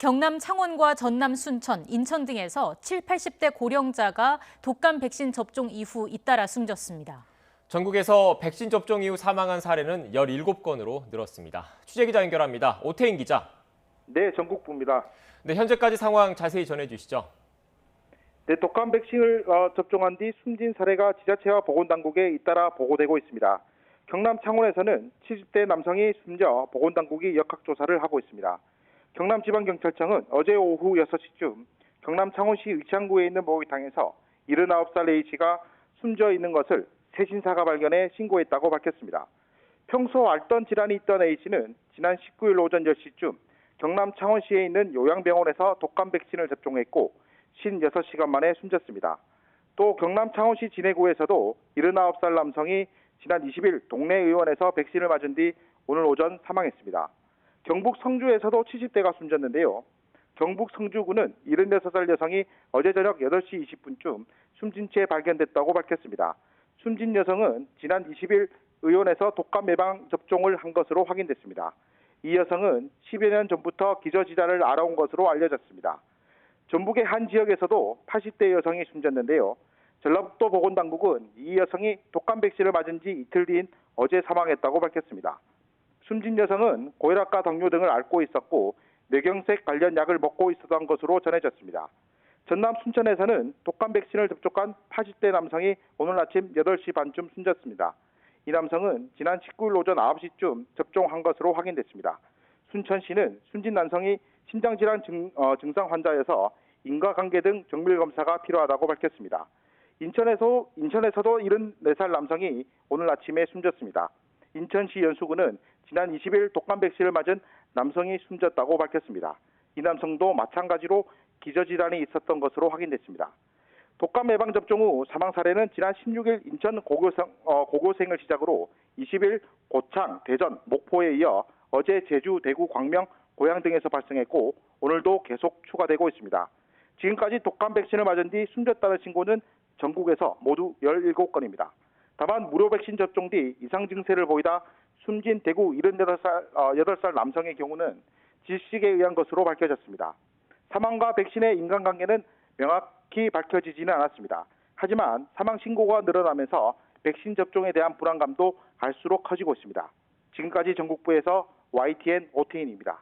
경남 창원과 전남 순천, 인천 등에서 7, 80대 고령자가 독감 백신 접종 이후 잇따라 숨졌습니다. 전국에서 백신 접종 이후 사망한 사례는 17건으로 늘었습니다. 취재기자 연결합니다. 오태인 기자. 네, 전국부입니다. 네, 현재까지 상황 자세히 전해주시죠. 네, 독감 백신을 접종한 뒤 숨진 사례가 지자체와 보건당국에 잇따라 보고되고 있습니다. 경남 창원에서는 70대 남성이 숨져 보건당국이 역학조사를 하고 있습니다. 경남지방경찰청은 어제 오후 6시쯤 경남 창원시 의창구에 있는 목욕탕에서 79살 A씨가 숨져 있는 것을 세신사가 발견해 신고했다고 밝혔습니다. 평소 앓던 질환이 있던 A씨는 지난 19일 오전 10시쯤 경남 창원시에 있는 요양병원에서 독감 백신을 접종했고 56시간 만에 숨졌습니다. 또 경남 창원시 진해구에서도 79살 남성이 지난 20일 동네 의원에서 백신을 맞은 뒤 오늘 오전 사망했습니다. 경북 성주에서도 70대가 숨졌는데요. 경북 성주구는 76살 여성이 어제 저녁 8시 20분쯤 숨진 채 발견됐다고 밝혔습니다. 숨진 여성은 지난 20일 의원에서 독감 예방 접종을 한 것으로 확인됐습니다. 이 여성은 10여 년 전부터 기저질환을 앓아온 것으로 알려졌습니다. 전북의 한 지역에서도 80대 여성이 숨졌는데요. 전라북도 보건당국은 이 여성이 독감 백신을 맞은 지 이틀 뒤인 어제 사망했다고 밝혔습니다. 숨진 여성은 고혈압과 당뇨 등을 앓고 있었고 뇌경색 관련 약을 먹고 있었던 것으로 전해졌습니다. 전남 순천에서는 독감 백신을 접촉한 80대 남성이 오늘 아침 8시 반쯤 숨졌습니다. 이 남성은 지난 19일 오전 9시쯤 접종한 것으로 확인됐습니다. 순천시는 숨진 남성이 심장질환 증상 환자여서 인과관계 등 정밀 검사가 필요하다고 밝혔습니다. 인천에서도 74살 남성이 오늘 아침에 숨졌습니다. 인천시 연수구는 지난 20일 독감 백신을 맞은 남성이 숨졌다고 밝혔습니다. 이 남성도 마찬가지로 기저질환이 있었던 것으로 확인됐습니다. 독감 예방접종 후 사망 사례는 지난 16일 인천 고교생을 시작으로 20일 고창, 대전, 목포에 이어 어제 제주, 대구, 광명, 고양 등에서 발생했고 오늘도 계속 추가되고 있습니다. 지금까지 독감 백신을 맞은 뒤 숨졌다는 신고는 전국에서 모두 17건입니다. 다만 무료 백신 접종 뒤 이상 증세를 보이다 숨진 대구 78살 남성의 경우는 질식에 의한 것으로 밝혀졌습니다. 사망과 백신의 인간관계는 명확히 밝혀지지는 않았습니다. 하지만 사망 신고가 늘어나면서 백신 접종에 대한 불안감도 갈수록 커지고 있습니다. 지금까지 전국부에서 YTN 오태인입니다.